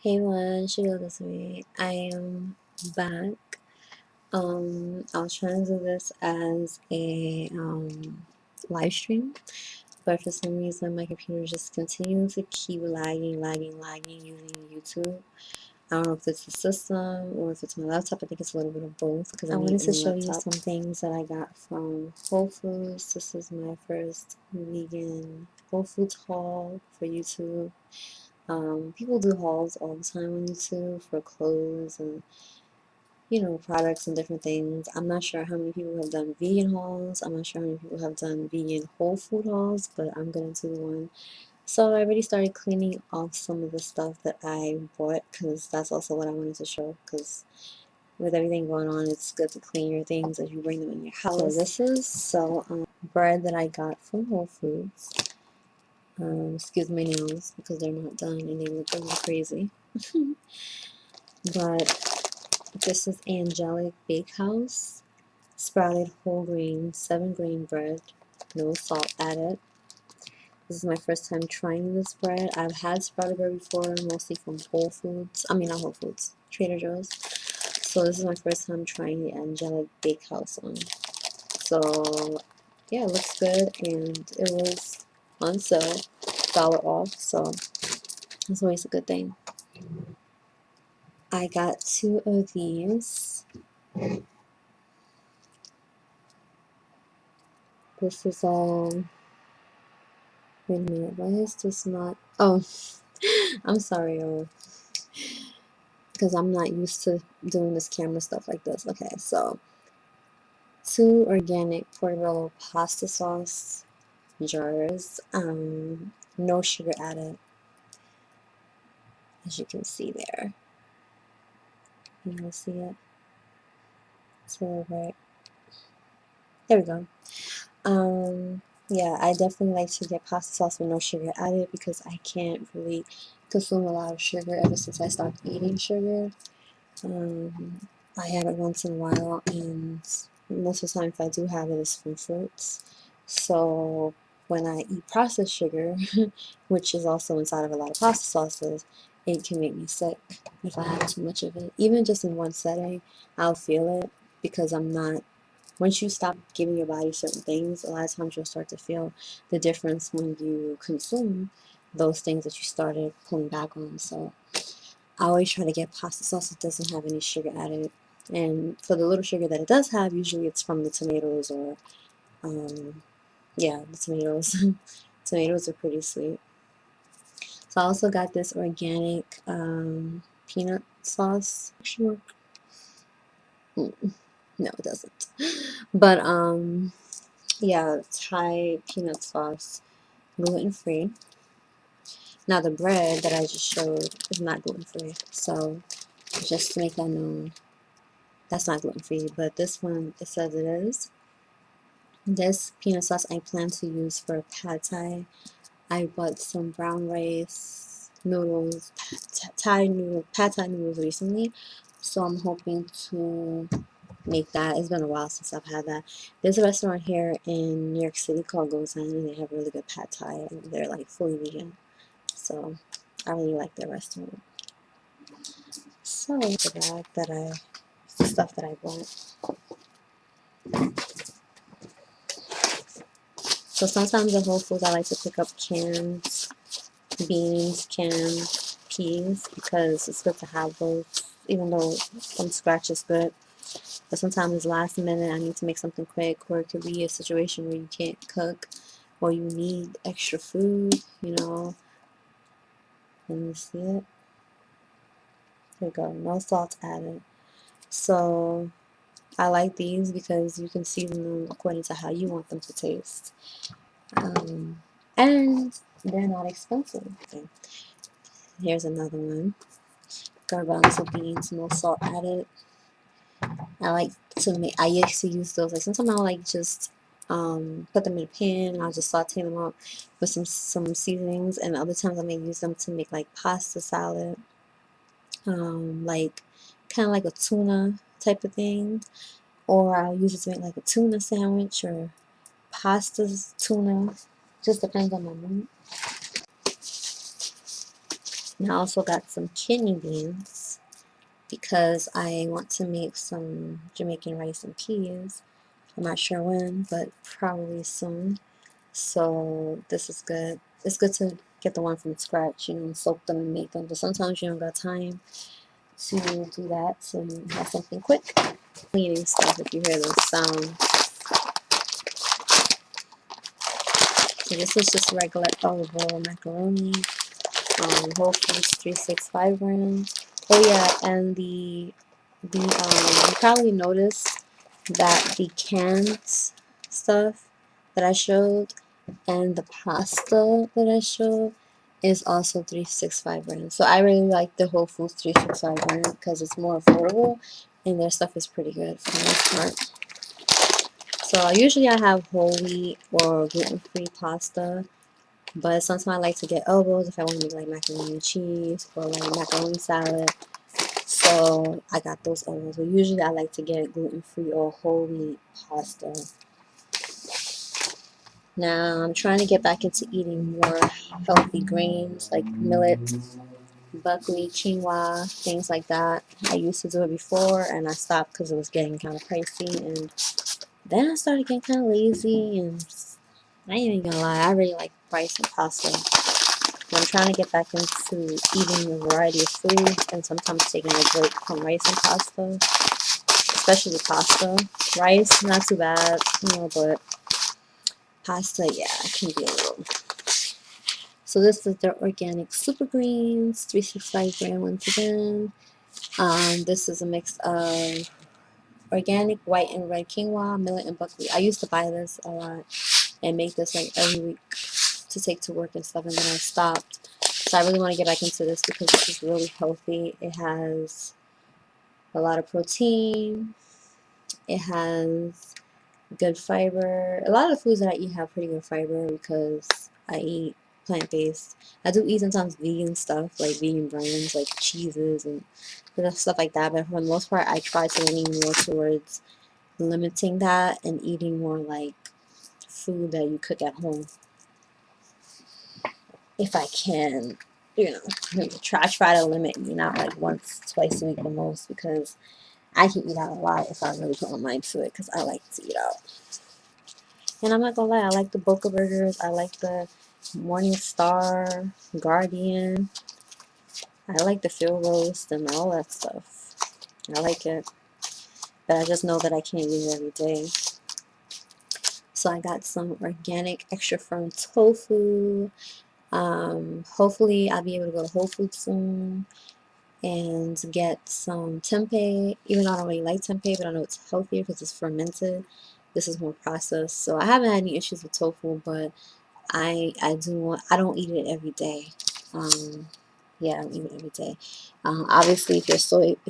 Hey one, she go this way. I am back. I was trying to do this as a live stream, but for some reason my computer just continues to keep lagging using YouTube. I don't know if it's the system or if it's my laptop. I think it's a little bit of both because I wanted to show you some things that I got from Whole Foods. This is my first vegan Whole Foods haul for YouTube. People do hauls all the time on YouTube for clothes and products and different things. I'm not sure how many people have done vegan hauls. I'm not sure how many people have done vegan whole food hauls, but I'm gonna do one. So I already started cleaning off some of the stuff that I bought because that's also what I wanted to show. Because with everything going on, it's good to clean your things as you bring them in your house. So this is bread that I got from Whole Foods. Excuse my nails because they're not done and they look a little crazy. But this is Angelic Bakehouse sprouted whole grain 7-grain bread, no salt added. This is my first time trying this bread. I've had sprouted bread before, mostly from Whole Foods. I mean, not Whole Foods, Trader Joe's. So this is my first time trying the Angelic Bakehouse one. So yeah, it looks good and it was on sale, $1 off. So that's always a good thing. I got 2 of these. This is wait a minute, why is this not, oh, I'm sorry, because I'm not used to doing this camera stuff like this. Okay, so 2 organic portobello pasta sauce jars, no sugar added, as you can see there. You can see it? It's a little bright. There we go. Yeah, I definitely like to get pasta sauce with no sugar added because I can't really consume a lot of sugar ever since I stopped eating sugar. I have it once in a while, and most of the time if I do have it, it's from fruits. So when I eat processed sugar, which is also inside of a lot of pasta sauces, it can make me sick if I have too much of it. Even just in one setting, I'll feel it because I'm not. Once you stop giving your body certain things, a lot of times you'll start to feel the difference when you consume those things that you started pulling back on. So I always try to get pasta sauce that doesn't have any sugar added. And for the little sugar that it does have, usually it's from the tomatoes or, yeah, the tomatoes. Tomatoes are pretty sweet. So I also got this organic peanut sauce. Sure. No, it doesn't. But yeah, Thai peanut sauce, gluten-free. Now the bread that I just showed is not gluten-free. So just to make that known, that's not gluten-free, but this one, it says it is. This peanut sauce I plan to use for pad thai. I bought some brown rice noodles, pad thai noodles recently, so I'm hoping to make that. It's been a while since I've had that. There's a restaurant here in New York City called Gozan, and they have really good pad thai, and they're like fully vegan. So I really like their restaurant. So the bag that the stuff that I bought. So sometimes at Whole Foods I like to pick up canned beans, canned peas, because it's good to have those, even though from scratch is good. But sometimes last minute I need to make something quick, or it could be a situation where you can't cook, or you need extra food, Let me see it. There we go, no salt added. So I like these because you can season them according to how you want them to taste. And they're not expensive. Okay. Here's another one. Garbanzo beans, no salt added. I like to make, I used to use those, like sometimes I'll like just put them in a pan and I'll just saute them up with some seasonings, and other times I may use them to make like pasta salad, like kind of like a tuna type of thing, or I'll use it to make like a tuna sandwich or pasta tuna, just depends on my mood. And I also got some kidney beans because I want to make some Jamaican rice and peas. I'm not sure when, but probably soon. So this is good. It's good to get the one from scratch, you know, and soak them and make them. But sometimes you don't got time to do that, so you have something quick. Cleaning stuff if you hear those sounds. So this is just regular olive macaroni. Whole Foods 365 grams. Oh yeah, and you probably noticed that the canned stuff that I showed and the pasta that I showed is also 365 grams. So I really like the Whole Foods 365 grams because it's more affordable and their stuff is pretty good for the most part. So usually I have whole wheat or gluten-free pasta, but sometimes I like to get elbows if I want to make like macaroni and cheese or like macaroni salad. So I got those elbows. But usually I like to get gluten-free or whole wheat pasta. Now I'm trying to get back into eating more healthy grains like millet, buckwheat, quinoa, things like that. I used to do it before and I stopped because it was getting kind of pricey, and then I started getting kind of lazy, and I ain't even gonna lie, I really like rice and pasta. And I'm trying to get back into eating a variety of food and sometimes taking a break from rice and pasta, especially pasta. Rice, not too bad, you know, but pasta, yeah, it can be a little. So this is their organic super greens, 365 gram once again. This is a mix of organic white and red quinoa, millet, and buckwheat. I used to buy this a lot and make this like every week to take to work and stuff, and then I stopped. So I really want to get back into this because this is really healthy. It has a lot of protein. It has good fiber. A lot of the foods that I eat have pretty good fiber because I eat plant-based. I do eat sometimes vegan stuff, like vegan brands, like cheeses and stuff like that. But for the most part, I try to lean more towards limiting that and eating more like food that you cook at home. If I can, you know, try to limit me, not like once, twice a week the most, because I can eat out a lot if I really put my mind to it, because I like to eat out. And I'm not gonna lie, I like the Boca Burgers, I like the Morning Star, Guardian, I like the Field Roast and all that stuff. I like it, but I just know that I can't eat it every day. So I got some organic extra firm tofu. Hopefully I'll be able to go to Whole Foods soon and get some tempeh, even though I don't really like tempeh, but I know it's healthier because it's fermented. This is more processed. So I haven't had any issues with tofu, but I don't eat it every day. Yeah, I don't eat it every day. Obviously if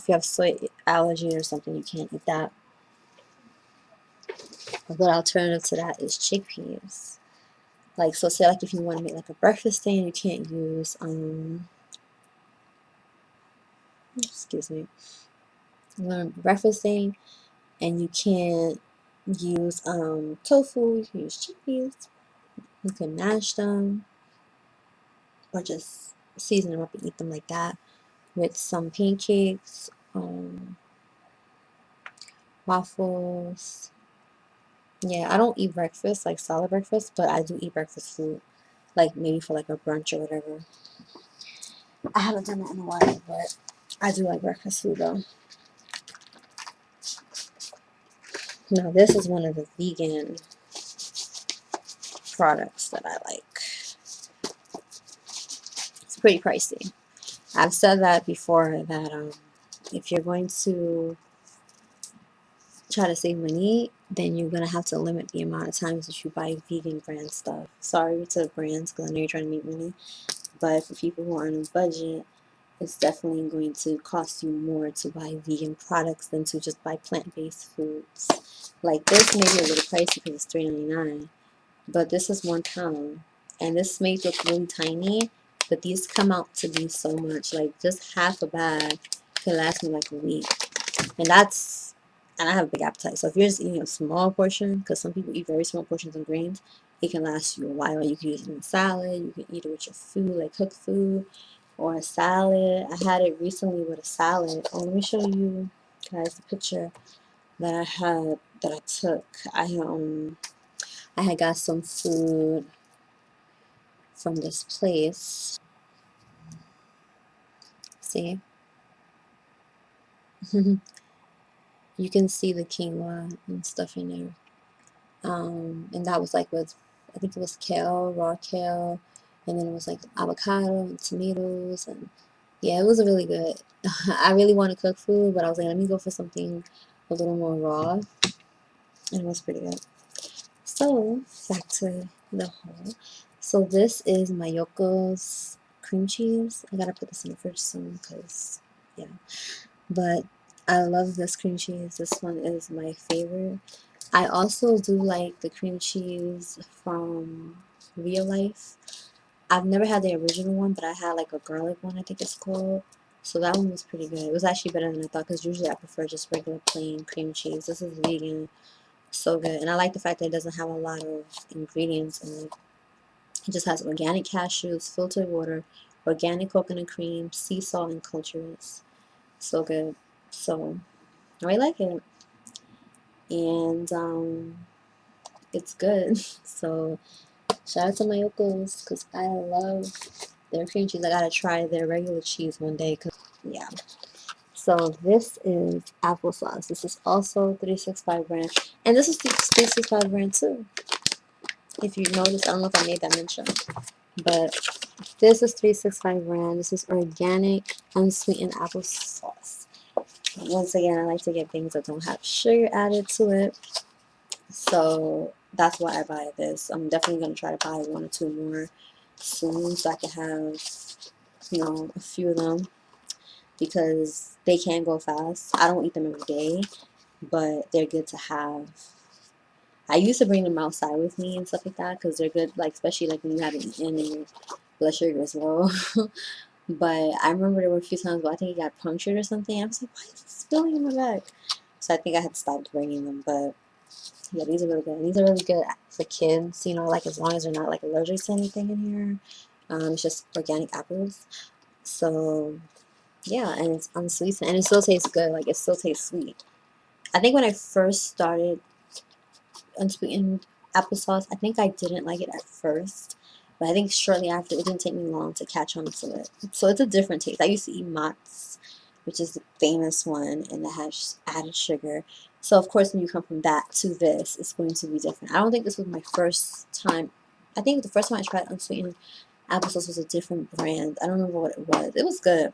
you have soy allergy or something, you can't eat that. A good alternative to that is chickpeas. Like, so say like if you want to make like a breakfast thing, you can't use excuse me, you want a breakfast thing and you can't use tofu, you can use chickpeas. You can mash them or just season them up and eat them like that with some pancakes, waffles. Yeah, I don't eat breakfast, like solid breakfast, but I do eat breakfast food, like maybe for like a brunch or whatever. I haven't done that in a while, but I do like breakfast food though. Now this is one of the vegan products that I like. It's pretty pricey. I've said that before that if you're going to try to save money, then you're going to have to limit the amount of times that you buy vegan brand stuff. Sorry to the brands because I know you're trying to make money, but for people who are on a budget, it's definitely going to cost you more to buy vegan products than to just buy plant-based foods. Like this may be a little pricey because it's $3.99, but this is 1 pound, and this may look really tiny, but these come out to be so much. Like just half a bag can last me like a week, and I have a big appetite. So if you're just eating a small portion, because some people eat very small portions of grains, it can last you a while. You can use it in salad, you can eat it with your food, like cooked food, or a salad. I had it recently with a salad. Oh, let me show you guys the picture that I had that I took. I had got some food from this place. See? You can see the quinoa and stuff in there. And that was like with, I think it was kale, raw kale, and then it was like avocado and tomatoes, and yeah, it was really good. I really want to cook food, but I was like, let me go for something a little more raw, and it was pretty good. So back to the haul. So this is Mayoko's cream cheese. I gotta put this in the fridge soon because yeah, but I love this cream cheese. This one is my favorite. I also do like the cream cheese from Real Life. I've never had the original one, but I had like a garlic one, I think it's called. So that one was pretty good. It was actually better than I thought because usually I prefer just regular plain cream cheese. This is vegan, so good. And I like the fact that it doesn't have a lot of ingredients in it. It just has organic cashews, filtered water, organic coconut cream, sea salt, and cultures. So good. So I really like it. And it's good. So shout out to my uncles because I love their cream cheese. I gotta try their regular cheese one day because, yeah. So this is applesauce. This is also 365 brand. And this is the 365 brand too. If you notice, I don't know if I made that mention. But this is 365 brand. This is organic, unsweetened applesauce. Once again, I like to get things that don't have sugar added to it. So that's why I buy this. I'm definitely going to try to buy one or two more soon so I can have, a few of them because they can go fast. I don't eat them every day, but they're good to have. I used to bring them outside with me and stuff like that because they're good, like especially like when you haven't eaten and your blood sugar is low. But I remember there were a few times where I think it got punctured or something. I was like, why is it spilling in my bag? So I think I had stopped bringing them, but yeah, these are really good. These are really good for kids, like as long as they're not like allergic to anything in here. It's just organic apples. So yeah, and it's unsweetened and it still tastes good. Like it still tastes sweet. I think when I first started unsweetened applesauce, I think I didn't like it at first. But I think shortly after, it didn't take me long to catch on to it. So it's a different taste. I used to eat Mott's, which is the famous one, and that has added sugar. So of course, when you come from that to this, it's going to be different. I don't think this was my first time. I think the first time I tried unsweetened applesauce was a different brand. I don't remember what it was. It was good.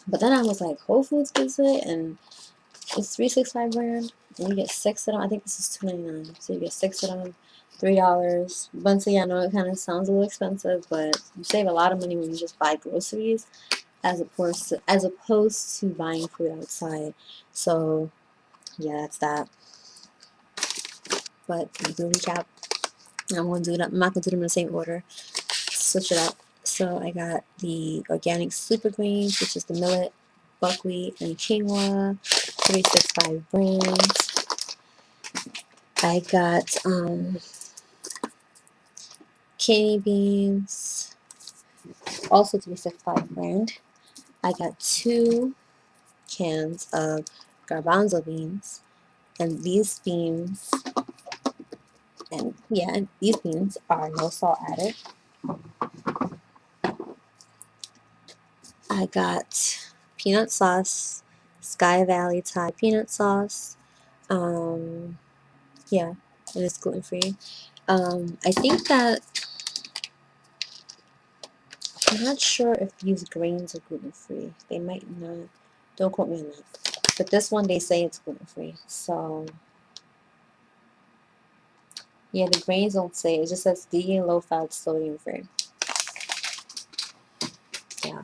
But then I was like, Whole Foods gives it, and it's 365 brand, and you get 6 of them. I think this is $2.99, so you get 6 of them, $3. Once again, I know it kind of sounds a little expensive, but you save a lot of money when you just buy groceries, as opposed to buying food outside. So yeah, that's that. But to recap, I'm gonna do it. I'm not gonna do them in the same order. Switch it up. So I got the organic super greens, which is the millet, buckwheat, and quinoa, 365 brands. I got kidney beans, also 365 brand. I got 2 cans of garbanzo beans, and these beans, and these beans are no salt added. I got peanut sauce, Sky Valley Thai peanut sauce. Um, yeah, and it's gluten free. I think that I'm not sure if these grains are gluten free. They might not. Don't quote me on that. But this one they say it's gluten free. So yeah, the grains don't say. It just says vegan, low fat, sodium free. Yeah.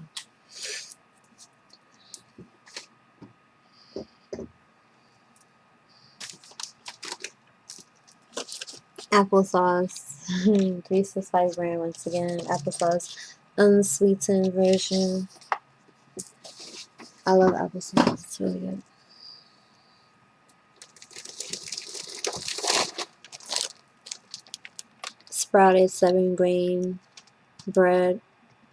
Applesauce. 365 brand once again. Applesauce. Unsweetened version. I love applesauce. It's really good. Sprouted 7 grain bread.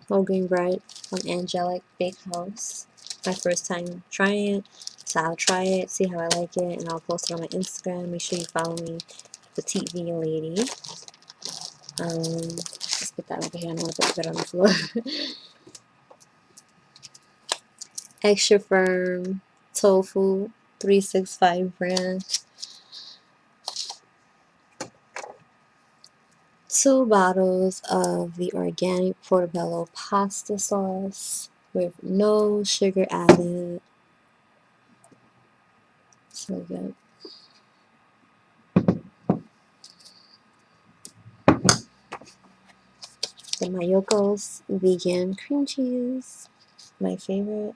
Whole grain bread. from Angelic Bakehouse. My first time trying it, so I'll try it, see how I like it, and I'll post it on my Instagram. Make sure you follow me, Petite Vegan Lady. Let's put that over here. I don't want to put that on the floor. Extra Firm Tofu 365 brand. 2 bottles of the organic portobello pasta sauce with no sugar added. So good. The Mayoko's vegan cream cheese, my favorite.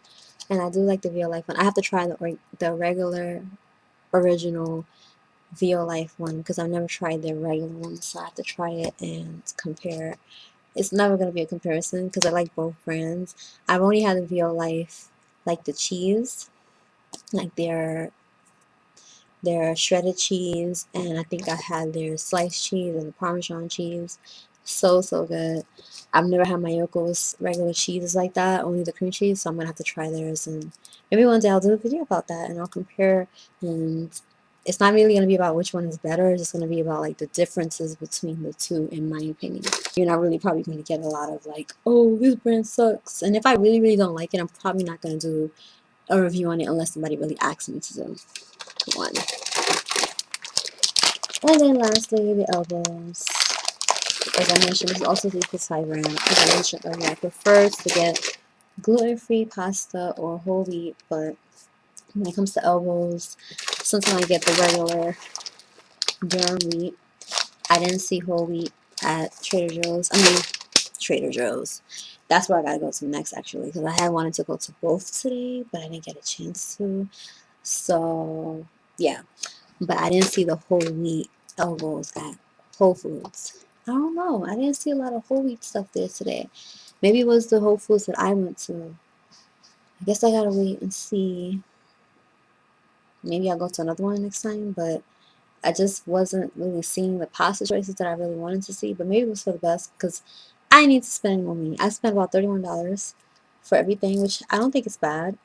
And I do like the Vio Life one. I have to try the regular original Vio Life one because I've never tried the regular one, so I have to try it and compare. It's never going to be a comparison because I like both brands. I've only had the Vio Life, like the cheese, like their shredded cheese, and I think I had their sliced cheese and the Parmesan cheese. So, so good. I've never had Mayoko's regular cheeses like that, only the cream cheese, so I'm gonna have to try theirs, and maybe one day I'll do a video about that and I'll compare. And it's not really gonna be about which one is better, it's just gonna be about like the differences between the two, in my opinion. You're not really probably gonna get a lot of like, oh, this brand sucks. And if I really, really don't like it, I'm probably not gonna do a review on it unless somebody really asks me to do one. And then lastly, the elbows. As I mentioned, this is also the Pizza brand. As I mentioned earlier, I prefer to get gluten-free pasta or whole wheat, but when it comes to elbows, sometimes I get the regular durum wheat. I didn't see whole wheat at Trader Joe's. I mean, Trader Joe's. That's where I gotta go to next, actually, because I had wanted to go to both today, but I didn't get a chance to. So, yeah. But I didn't see the whole wheat elbows at Whole Foods. I don't know. I didn't see a lot of whole wheat stuff there today. Maybe it was the Whole Foods that I went to. I guess I gotta wait and see. Maybe I'll go to another one next time, but I just wasn't really seeing the pasta choices that I really wanted to see. But maybe it was for the best because I need to spend more money. I spent about $31 for everything, which I don't think is bad.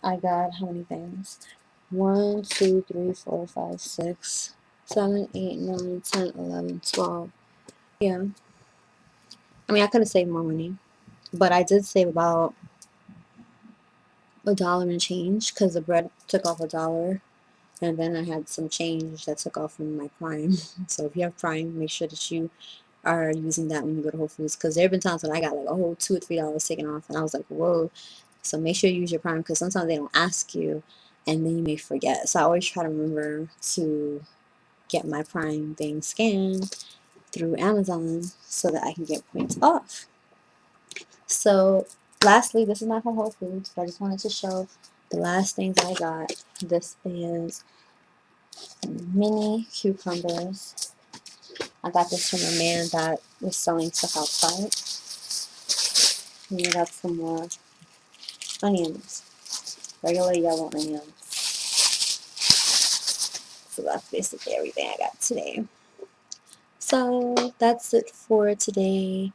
I got how many things? 1, 2, 3, 4, 5, 6, 7, 8, 9, 10, 11, 12. Yeah. I mean, I could have saved more money, but I did save about $1 and change because the bread took off $1, and then I had some change that took off from my Prime. So if you have Prime, make sure that you are using that when you go to Whole Foods, because there have been times when I got like a whole $2 or $3 taken off, and I was like, whoa. So make sure you use your Prime because sometimes they don't ask you, and then you may forget. So I always try to remember to get my Prime thing scanned through Amazon so that I can get points off. So lastly, this is not from Whole Foods, but I just wanted to show the last things I got. This is mini cucumbers. I got this from a man that was selling stuff outside. And I got some more onions, regular yellow onions. So that's basically everything I got today. So that's it for today,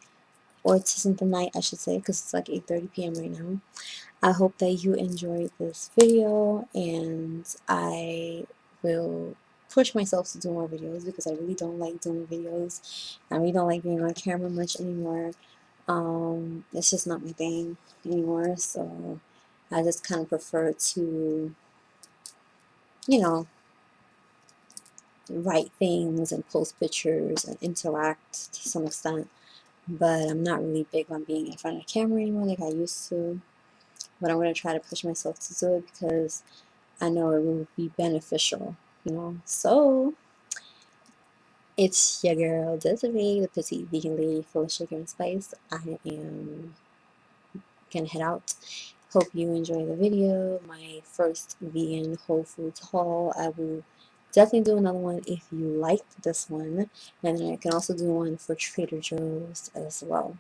or the night, I should say, because it's like 8:30 p.m. right now. I hope that you enjoyed this video, and I will push myself to do more videos because I really don't like doing videos. I really don't like being on camera much anymore. It's just not my thing anymore, so I just kind of prefer to, you know, write things and post pictures and interact to some extent, but I'm not really big on being in front of the camera anymore like I used to. But I'm going to try to push myself to do it because I know it will be beneficial, you know. So it's your girl Desiree, the petite vegan lady full of sugar and spice. I am gonna head out. Hope you enjoy the video. My first vegan Whole Foods haul. I will definitely do another one if you liked this one, and then I can also do one for Trader Joe's as well.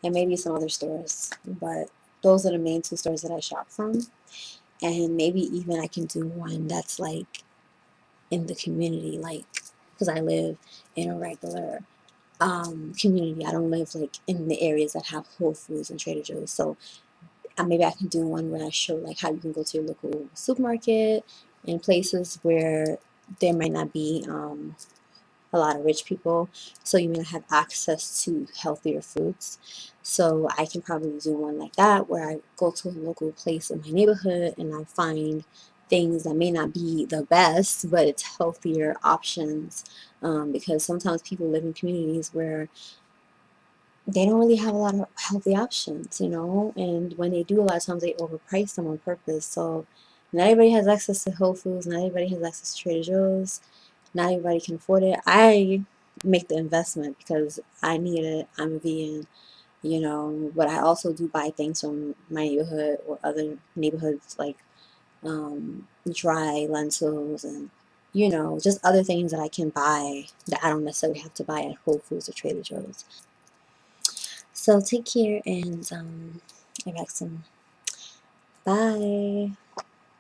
And maybe some other stores, but those are the main 2 stores that I shop from. And maybe even I can do one that's like in the community, like, because I live in a regular community. I don't live like in the areas that have Whole Foods and Trader Joe's. So maybe I can do one where I show like how you can go to your local supermarket in places where there might not be a lot of rich people, so you may not have access to healthier foods. So I can probably do one like that where I go to a local place in my neighborhood and I find things that may not be the best, but it's healthier options, because sometimes people live in communities where they don't really have a lot of healthy options, and when they do, a lot of times they overprice them on purpose. So not everybody has access to Whole Foods, not everybody has access to Trader Joe's, not everybody can afford it. I make the investment because I need it. I'm a vegan, but I also do buy things from my neighborhood or other neighborhoods, like dry lentils and just other things that I can buy that I don't necessarily have to buy at Whole Foods or Trader Joe's. So take care, and I got some. Bye.